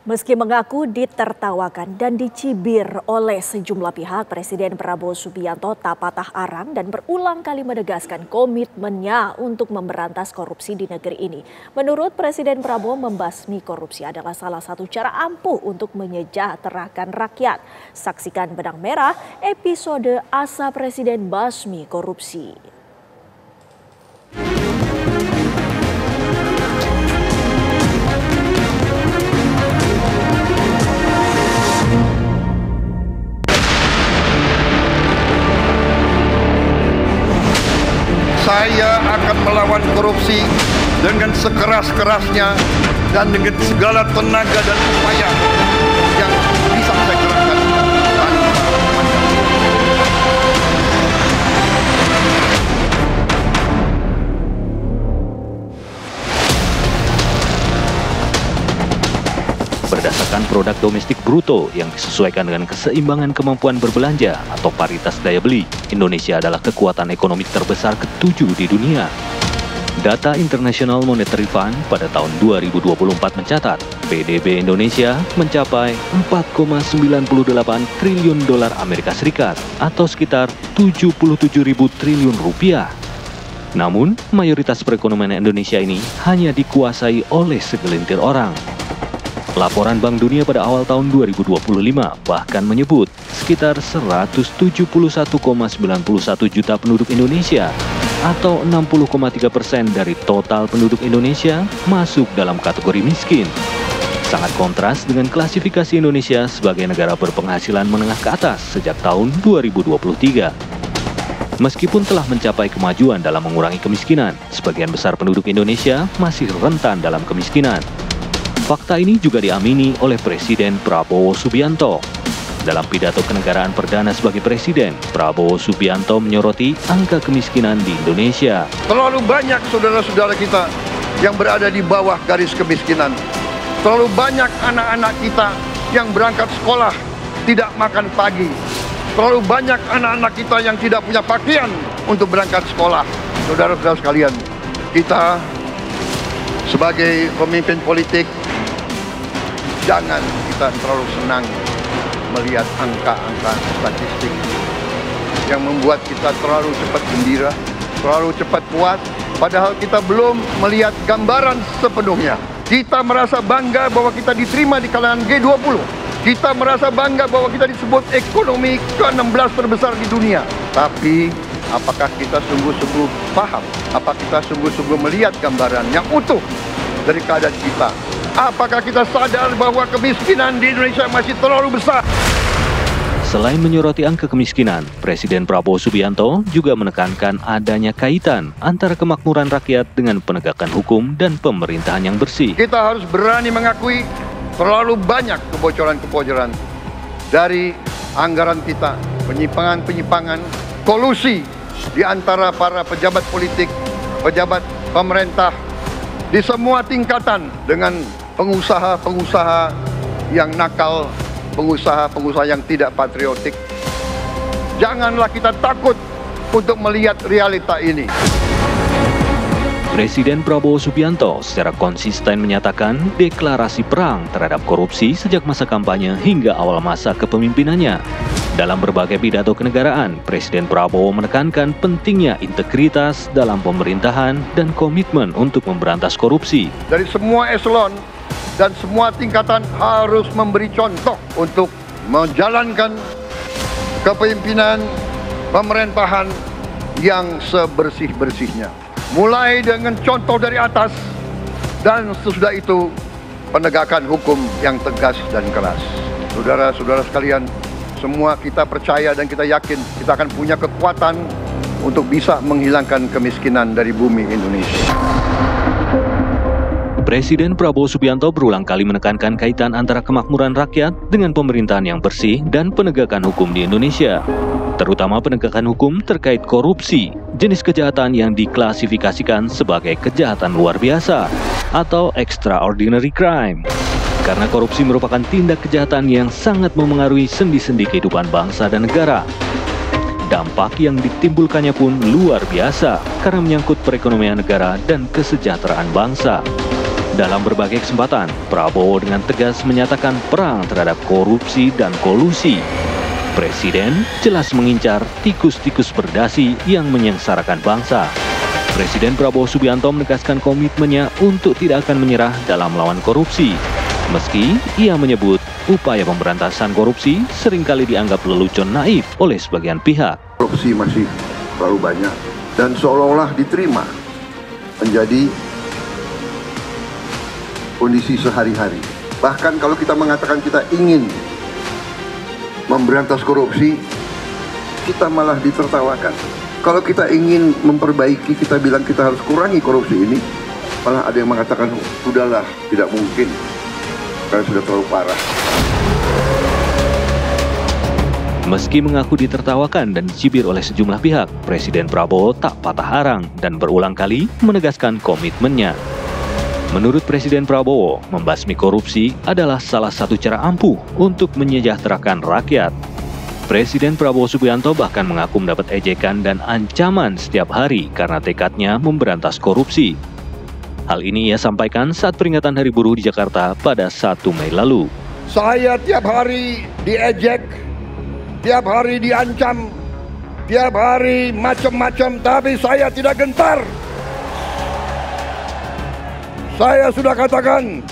Meski mengaku ditertawakan dan dicibir oleh sejumlah pihak, Presiden Prabowo Subianto tak patah arang dan berulang kali menegaskan komitmennya untuk memberantas korupsi di negeri ini. Menurut Presiden Prabowo, membasmi korupsi adalah salah satu cara ampuh untuk menyejahterakan rakyat. Saksikan Benang Merah, episode Asa Presiden Basmi Korupsi. Saya akan melawan korupsi dengan sekeras-kerasnya dan dengan segala tenaga dan upaya yang bisa saya kerahkan. Berdasarkan produk domestik bruto yang disesuaikan dengan keseimbangan kemampuan berbelanja atau paritas daya beli, Indonesia adalah kekuatan ekonomi terbesar ke-7 di dunia. Data International Monetary Fund pada tahun 2024 mencatat, PDB Indonesia mencapai 4,98 triliun dolar Amerika Serikat atau sekitar 77.000 triliun rupiah. Namun, mayoritas perekonomian Indonesia ini hanya dikuasai oleh segelintir orang. Laporan Bank Dunia pada awal tahun 2025 bahkan menyebut sekitar 171,91 juta penduduk Indonesia atau 60,3% dari total penduduk Indonesia masuk dalam kategori miskin. Sangat kontras dengan klasifikasi Indonesia sebagai negara berpenghasilan menengah ke atas sejak tahun 2023. Meskipun telah mencapai kemajuan dalam mengurangi kemiskinan, sebagian besar penduduk Indonesia masih rentan dalam kemiskinan. Fakta ini juga diamini oleh Presiden Prabowo Subianto. Dalam pidato kenegaraan perdana sebagai Presiden, Prabowo Subianto menyoroti angka kemiskinan di Indonesia. Terlalu banyak saudara-saudara kita yang berada di bawah garis kemiskinan. Terlalu banyak anak-anak kita yang berangkat sekolah tidak makan pagi. Terlalu banyak anak-anak kita yang tidak punya pakaian untuk berangkat sekolah. Saudara-saudara sekalian, kita sebagai pemimpin politik, jangan kita terlalu senang melihat angka-angka statistik yang membuat kita terlalu cepat gembira, terlalu cepat puas, padahal kita belum melihat gambaran sepenuhnya. Kita merasa bangga bahwa kita diterima di kalangan G20. Kita merasa bangga bahwa kita disebut ekonomi ke-16 terbesar di dunia. Tapi apakah kita sungguh-sungguh paham? Apakah kita sungguh-sungguh melihat gambaran yang utuh dari keadaan kita? Apakah kita sadar bahwa kemiskinan di Indonesia masih terlalu besar? Selain menyoroti angka kemiskinan, Presiden Prabowo Subianto juga menekankan adanya kaitan antara kemakmuran rakyat dengan penegakan hukum dan pemerintahan yang bersih. Kita harus berani mengakui terlalu banyak kebocoran-kebocoran dari anggaran kita, penyimpangan-penyimpangan, kolusi di antara para pejabat politik, pejabat pemerintah di semua tingkatan dengan pengusaha-pengusaha yang nakal, pengusaha-pengusaha yang tidak patriotik. Janganlah kita takut untuk melihat realita ini. Presiden Prabowo Subianto secara konsisten menyatakan deklarasi perang terhadap korupsi sejak masa kampanye hingga awal masa kepemimpinannya. Dalam berbagai pidato kenegaraan, Presiden Prabowo menekankan pentingnya integritas dalam pemerintahan dan komitmen untuk memberantas korupsi. Dari semua eselon dan semua tingkatan harus memberi contoh untuk menjalankan kepemimpinan pemerintahan yang sebersih-bersihnya. Mulai dengan contoh dari atas dan sesudah itu penegakan hukum yang tegas dan keras. Saudara-saudara sekalian, semua kita percaya dan kita yakin kita akan punya kekuatan untuk bisa menghilangkan kemiskinan dari bumi Indonesia. Presiden Prabowo Subianto berulang kali menekankan kaitan antara kemakmuran rakyat dengan pemerintahan yang bersih dan penegakan hukum di Indonesia. Terutama penegakan hukum terkait korupsi, jenis kejahatan yang diklasifikasikan sebagai kejahatan luar biasa atau extraordinary crime. Karena korupsi merupakan tindak kejahatan yang sangat memengaruhi sendi-sendi kehidupan bangsa dan negara. Dampak yang ditimbulkannya pun luar biasa karena menyangkut perekonomian negara dan kesejahteraan bangsa. Dalam berbagai kesempatan, Prabowo dengan tegas menyatakan perang terhadap korupsi dan kolusi. Presiden jelas mengincar tikus-tikus berdasi yang menyengsarakan bangsa. Presiden Prabowo Subianto menegaskan komitmennya untuk tidak akan menyerah dalam melawan korupsi. Meski ia menyebut upaya pemberantasan korupsi seringkali dianggap lelucon naif oleh sebagian pihak. Korupsi masih terlalu banyak dan seolah-olah diterima menjadi kondisi sehari-hari. Bahkan kalau kita mengatakan kita ingin memberantas korupsi, kita malah ditertawakan. Kalau kita ingin memperbaiki, kita bilang kita harus kurangi korupsi ini, malah ada yang mengatakan, sudahlah, tidak mungkin, karena sudah terlalu parah. Meski mengaku ditertawakan dan dicibir oleh sejumlah pihak, Presiden Prabowo tak patah arang dan berulang kali menegaskan komitmennya. Menurut Presiden Prabowo, membasmi korupsi adalah salah satu cara ampuh untuk menyejahterakan rakyat. Presiden Prabowo Subianto bahkan mengaku mendapat ejekan dan ancaman setiap hari karena tekadnya memberantas korupsi. Hal ini ia sampaikan saat peringatan Hari Buruh di Jakarta pada 1 Mei lalu. Saya tiap hari diejek, tiap hari diancam, tiap hari macam-macam, tapi saya tidak gentar. Saya sudah katakan,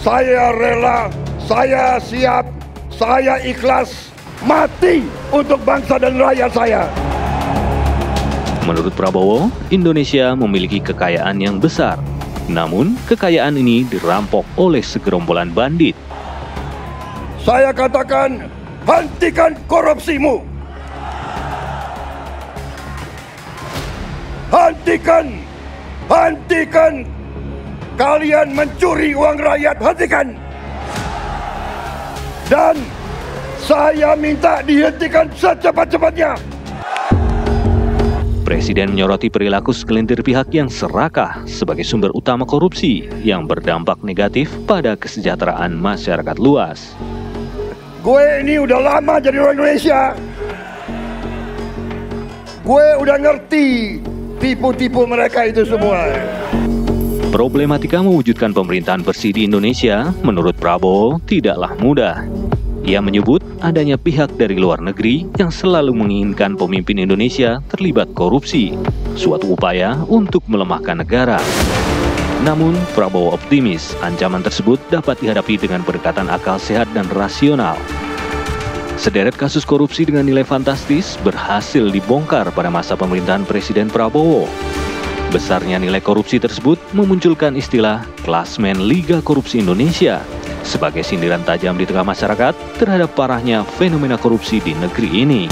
saya rela, saya siap, saya ikhlas mati untuk bangsa dan rakyat saya. Menurut Prabowo, Indonesia memiliki kekayaan yang besar. Namun, kekayaan ini dirampok oleh segerombolan bandit. Saya katakan, hentikan korupsimu. Hentikan kalian mencuri uang rakyat, hentikan. Dan saya minta dihentikan secepat-cepatnya. Presiden menyoroti perilaku segelintir pihak yang serakah sebagai sumber utama korupsi yang berdampak negatif pada kesejahteraan masyarakat luas. Gue ini udah lama jadi orang Indonesia. Gue udah ngerti tipu-tipu mereka itu semua. Problematika mewujudkan pemerintahan bersih di Indonesia, menurut Prabowo, tidaklah mudah. Ia menyebut adanya pihak dari luar negeri yang selalu menginginkan pemimpin Indonesia terlibat korupsi, suatu upaya untuk melemahkan negara. Namun, Prabowo optimis ancaman tersebut dapat dihadapi dengan pendekatan akal sehat dan rasional. Sederet kasus korupsi dengan nilai fantastis berhasil dibongkar pada masa pemerintahan Presiden Prabowo. Besarnya nilai korupsi tersebut memunculkan istilah klasmen Liga Korupsi Indonesia sebagai sindiran tajam di tengah masyarakat terhadap parahnya fenomena korupsi di negeri ini.